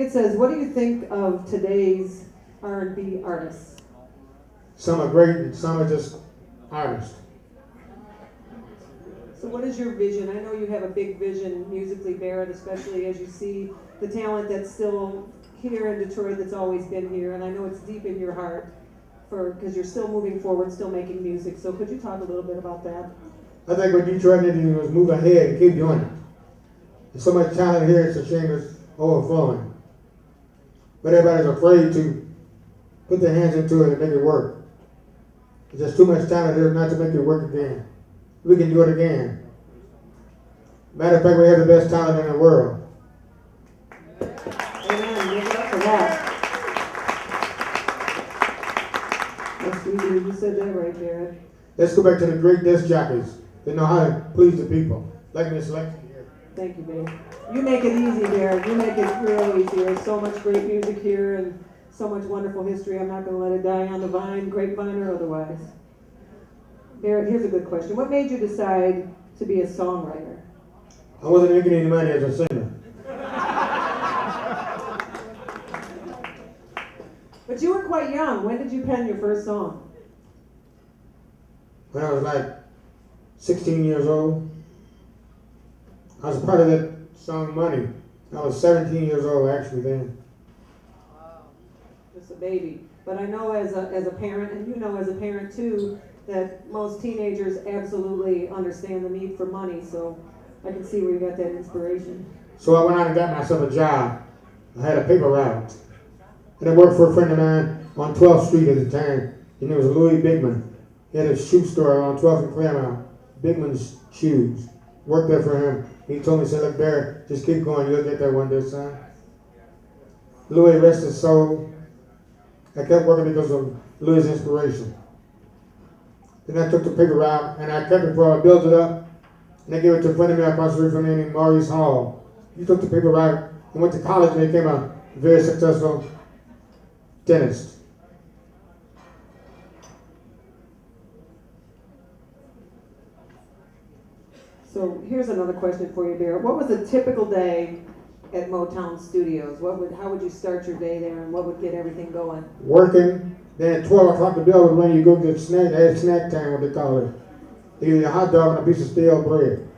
David says, what do you think of today's R&B artists? Some are great and some are just artists. So what is your vision? I know you have a big vision musically, Barrett, especially as you see the talent that's still here in Detroit that's always been here, and I know it's deep in your heart because you're still moving forward, still making music. So could you talk a little bit about that? I think what Detroit needed to do was move ahead and keep doing it. There's so much talent here, it's a shame it's overflowing. But everybody's afraid to put their hands into it and make it work. There's just too much talent here not to make it work again. We can do it again. Matter of fact, we have the best talent in the world. Amen. Give it up for that. Yes, we do. You said that right, Barrett. Let's go back to the great disc jockeys. They know how to please the people. Like Miss Lexy here. Thank you, babe. You make it easy, Barrett. You make it real easy. There's so much great music here and so much wonderful history. I'm not going to let it die on the vine, grapevine or otherwise. Barrett, here's a good question. What made you decide to be a songwriter? I wasn't making any money as a singer. But you were quite young. When did you pen your first song? When I was like 16 years old. I was part of that song Money. I was 17 years old actually then. Wow. Just a baby. But I know as a parent, and you know as a parent too, that most teenagers absolutely understand the need for money, so I can see where you got that inspiration. So I went out and got myself a job. I had a paper route. And I worked for a friend of mine on 12th Street at the time. His name was Louie Bigman. He had a shoe store on 12th and Claremont. Bigman's Shoes. Worked there for him. He told me, he said, look, Barrett, just keep going. You'll get there one day, son. Louie, rest his soul. I kept working because of Louie's inspiration. Then I took the paper route, and I kept it for I built it up, and I gave it to a friend of mine across the street from me named Maurice Hall. He took the paper route and went to college and became a very successful dentist. So here's another question for you, Barrett. What was a typical day at Motown Studios? How would you start your day there, and what would get everything going? Working. Then at 12 o'clock the bell would ring, you go get snack. They had snack time, what they call it. They give you a hot dog and a piece of stale bread.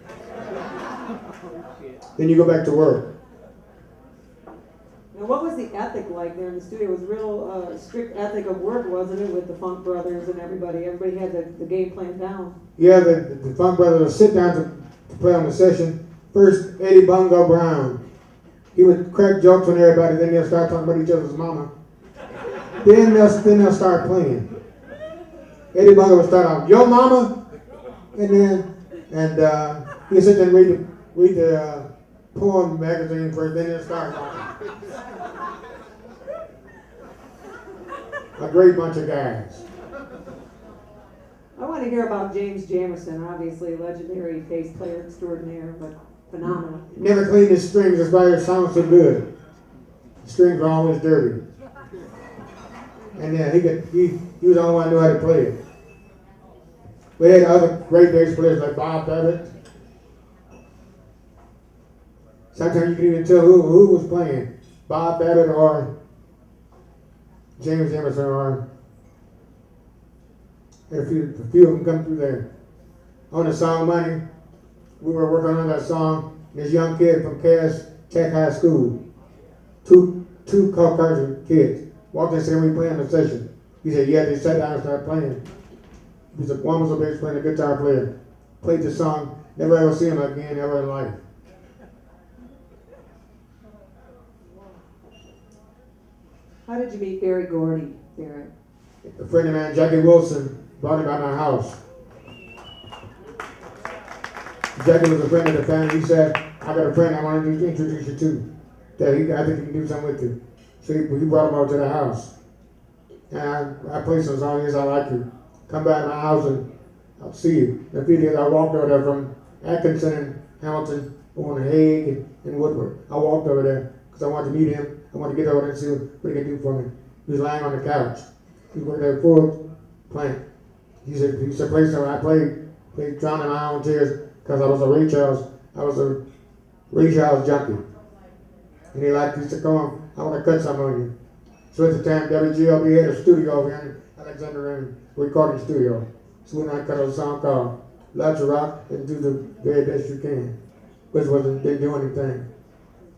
Then you go back to work. Now, what was the ethic like there in the studio? It was real strict ethic of work, wasn't it, with the Funk Brothers and everybody? Everybody had the game plan down. Yeah, the Funk Brothers would sit down to play on the session. First, Eddie Bongo Brown. He would crack jokes on everybody, then they'll start talking about each other's mama. Then they'll start playing. Eddie Bongo would start off, "Yo mama," and he'd sit there and read the poem magazine first, then they'll start talking. A great bunch of guys. I want to hear about James Jamerson, obviously legendary bass player extraordinaire, but phenomenal. Never cleaned his strings, that's why it sounds so good. The strings were always dirty. And yeah, he was the only one who knew how to play it. We had other great bass players like Bob Babbitt. Sometimes you could even tell who was playing, Bob Babbitt or James Jamerson, or had a few of them come through there. On the song Money, we were working on that song, and this young kid from Cass Tech High School, two Caucasian kids, walked in and said, "We playing the session." He said, "Yeah." They sat down and started playing. He said, one was a bass player and a guitar player. Played the song, never ever see him again, ever in life. How did you meet Gordy, Barrett? A friend of mine, Jagger Wilson, brought him by my house. Jagger was a friend of the family. He said, "I got a friend I want to introduce you to. That I think he can do something with you." So he brought him over to the house. And I played some songs. "I like you. Come by my house and I'll see you." And a few days I walked over there from Atkinson and Hamilton, on Hague and Woodward. I walked over there because I wanted to meet him. I wanted to get over there and see what he could do for me. He was lying on the couch. He worked at a Ford plant. He said, "Play something." I played "Drowning My Own Tears" because I was a Ray Charles junkie. And he said, "Come on, I want to cut some on you. So at the time, WGLB had a studio over here in Alexander recording studio. So when I cut a song called Let You Rock and Do the Very Best You Can, which didn't do anything.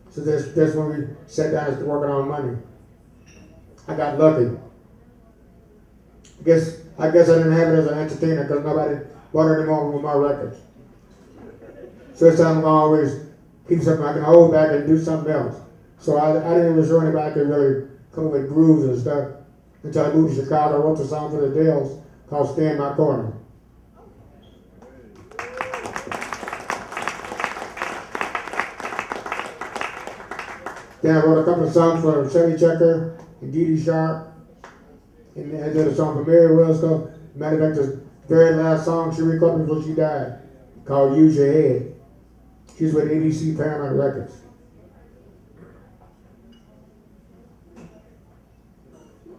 So that's when we sat down and started working on money. I got lucky. I guess I didn't have it as an entertainer because nobody bought any more with my records. So this time I'm always keep something I can hold back and do something else. So I didn't even show anybody I could really come up with grooves and stuff until I moved to Chicago. I wrote the song for the Dells called Stay in My Corner. Then I wrote a couple of songs for Chubby Checker and Dee Dee Sharp. And I did a song for Mary Wilson. Matter of fact, the very last song she recorded before she died, called Use Your Head. She's with ABC Paramount Records.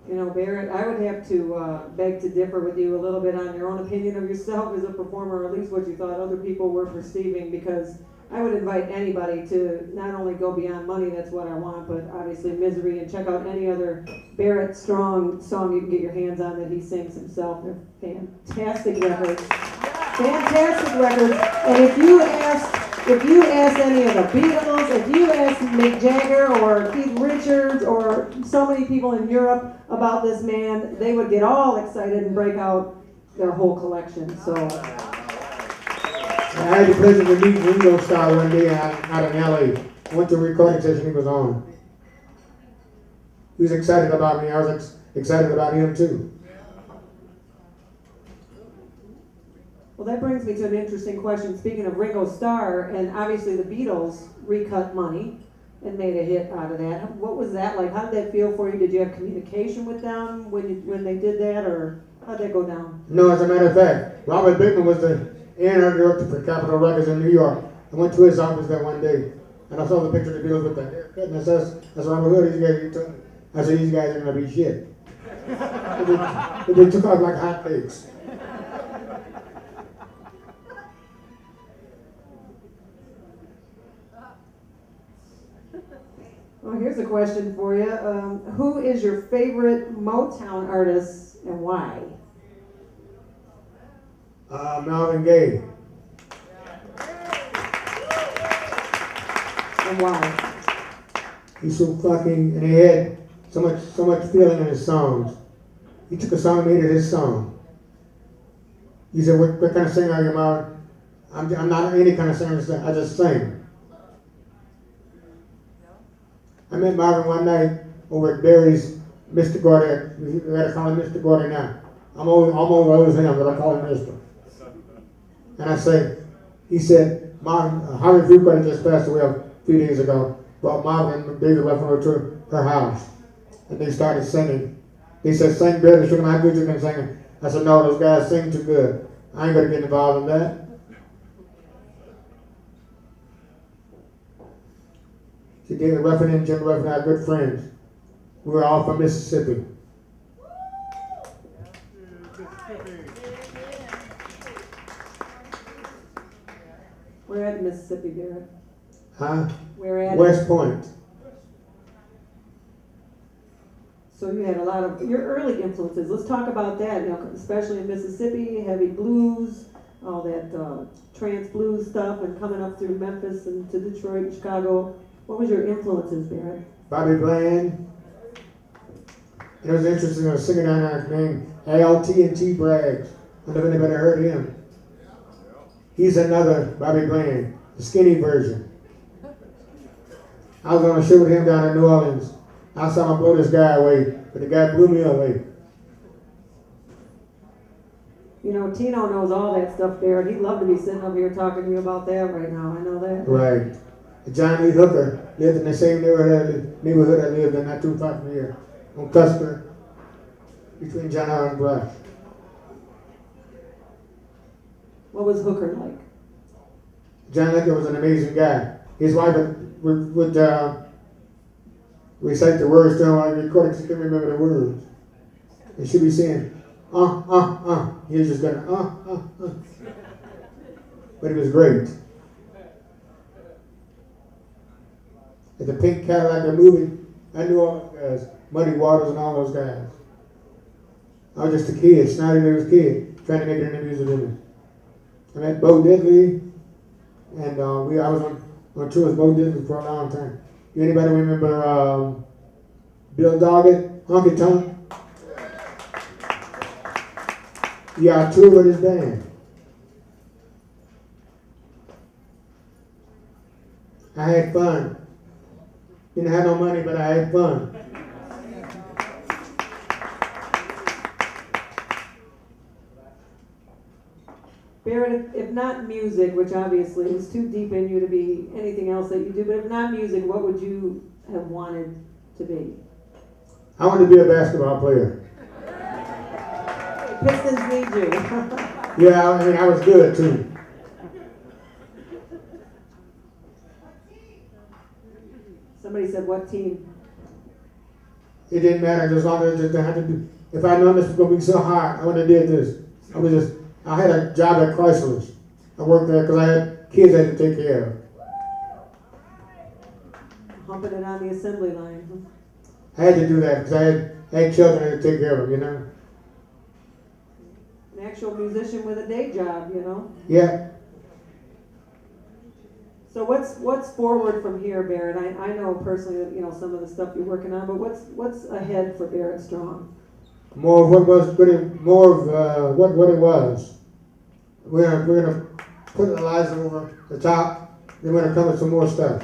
You know, Barrett, I would have to beg to differ with you a little bit on your own opinion of yourself as a performer, or at least what you thought other people were perceiving, because I would invite anybody to not only go beyond money, that's what I want, but obviously Misery, and check out any other Barrett Strong song you can get your hands on that he sings himself. They're fantastic records. Fantastic records. And if you ask any of the Beatles, if you ask Mick Jagger or Keith Richards or so many people in Europe about this man, they would get all excited and break out their whole collection. So I had the pleasure to meet Ringo Starr one day out in LA. I went to a recording session he was on. He was excited about me. I was excited about him too. Well, that brings me to an interesting question. Speaking of Ringo Starr, and obviously the Beatles recut Money and made a hit out of that. What was that like? How did that feel for you? Did you have communication with them when they did that, or how'd that go down? No, as a matter of fact, Robert Bigman was the A&R director for Capitol Records in New York. I went to his office that one day, and I saw the picture of the Beatles with the haircut, and I said, that's Robert Hood, these guys, he told me. I said, these guys are going to be shit. They took off like hot cakes. Well, here's a question for you. Who is your favorite Motown artist and why? Marvin Gaye. And why? He's so fucking, and he had so much feeling in his songs. He took a song and made it his song. He said, what kind of singer are you, Marvin? I'm not any kind of singer, I just sing. I met Marvin one night over at Barry's Mr. Gordy. We gotta call him Mr. Gordy now. I'm always him, but I call him Mr. And he said, Marvin, Harvey Fruitcott just passed away a few days ago. Brought Marvin and David Ruffin to her house. And they started singing. They said, sing better, show them how good you can sing. I said, no, those guys sing too good. I ain't gonna get involved in that. See, David Ruffin and Jimmie Ruffin are good friends. We were all from Mississippi. We're at Mississippi, Barrett. Huh? We're at West Point. So you had a lot of your early influences. Let's talk about that. You know, especially in Mississippi, heavy blues, all that trance blues stuff, and coming up through Memphis and to Detroit and Chicago. What was your influences, Barrett? Bobby Bland. And it was interesting, there was a singer down there named Al-T&T Braggs. I don't know if anybody heard of him. He's another Bobby Bland, the skinny version. I was on a show with him down in New Orleans. I saw him blow this guy away, but the guy blew me away. You know, Tino knows all that stuff, Barrett. He'd love to be sitting up here talking to you about that right now. I know that. Right. John Lee Hooker lived in the same neighborhood I lived in, not too far from here, on Custer, between John Howard and Brush. What was Hooker like? John Hooker was an amazing guy. His wife would recite the words to him while he recorded, she couldn't remember the words. And she'd be saying, He was just going, But he was great. At the Pink Cadillac movie, I knew all those guys, Muddy Waters and all those guys. I was just a kid, snotty little kid, trying to make it in the music business. I met Bo Diddley, and I was on tour with Bo Diddley for a long time. Anybody remember Bill Doggett, Honky Tonk? Yeah, I toured with his band. I had fun. Didn't have no money, but I had fun. Barrett, if not music, which obviously is too deep in you to be anything else that you do, but if not music, what would you have wanted to be? I wanted to be a basketball player. Pistons need you. Yeah, I mean, I was good too. Somebody said, what team? It didn't matter as long as I had to do. If I known this was gonna be so hard, I would have did this. I had a job at Chrysler's. I worked there because I had kids I had to take care of. Humping it on the assembly line. I had to do that because I had children I had to take care of, you know. An actual musician with a day job, you know. Yeah. So what's forward from here, Barrett? I know personally that, you know, some of the stuff you're working on, but what's ahead for Barrett Strong? More of what was, what it was. We're gonna put Eliza over the top. Then we're gonna come with some more stuff.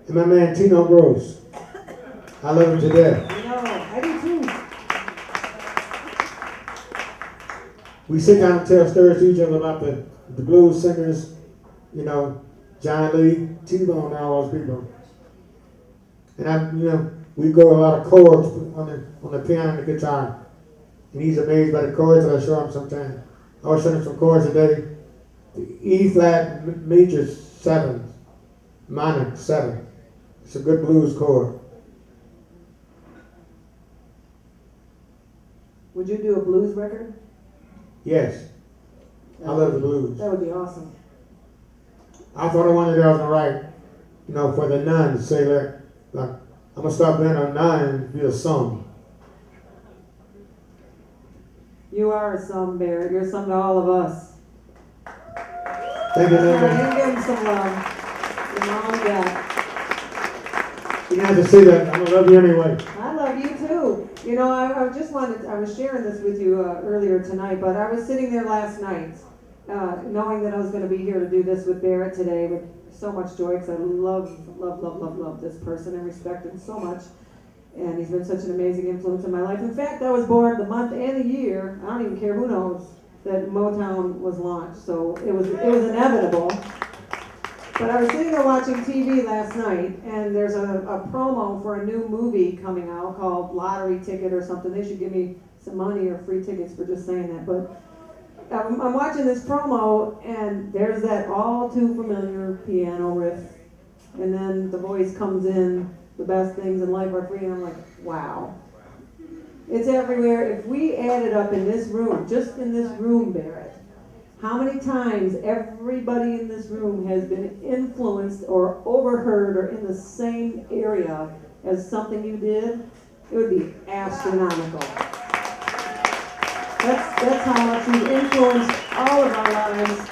And my man Tino Gross, I love him to death. I know, I do too. We sit down and tell stories to each other about the blues singers, you know, John Lee, T-Bone, and all those people. And we go a lot of chords on the piano and the guitar. And he's amazed by the chords that I show him sometimes. I was showing him some chords today. The E flat major 7, minor 7. It's a good blues chord. Would you do a blues record? Yes. I love the blues. That would be awesome. I thought of one that I was gonna write, you know, for the nuns, say like I'm gonna start being a nun and be a song. You are a son, Barrett. You're a son to all of us. Thank you, You Linda. give him some love. Your mom and dad. You didn't have to say that. I'm gonna love you anyway. I love you too. You know, I was sharing this with you earlier tonight, but I was sitting there last night, knowing that I was going to be here to do this with Barrett today with so much joy, because I love this person and respect him so much. And he's been such an amazing influence in my life. In fact, I was born the month and the year, I don't even care who knows, that Motown was launched. So it was inevitable. But I was sitting there watching TV last night, and there's a promo for a new movie coming out called Lottery Ticket or something. They should give me some money or free tickets for just saying that. But I'm watching this promo, and there's that all too familiar piano riff. And then the voice comes in, the best things in life are free, and I'm like, wow. It's everywhere. If we add it up in this room, just in this room, Barrett, how many times everybody in this room has been influenced or overheard or in the same area as something you did? It would be astronomical. That's how much you influenced all of our lives,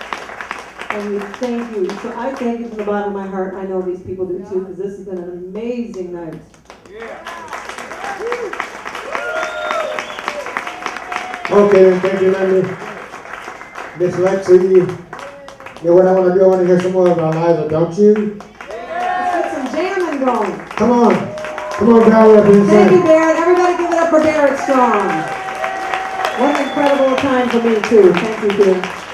and we thank you. So I thank you from the bottom of my heart. I know these people do too, because this has been an amazing night. Okay, thank you, Linda. Miss Lexy, you know what I want to do? I want to hear some more about Eliza, don't you? Let's get some jamming going. Come on, Barrett. Thank you, Barrett. Everybody give it up for Barrett Strong. What an incredible time for me, too. Thank you, dear.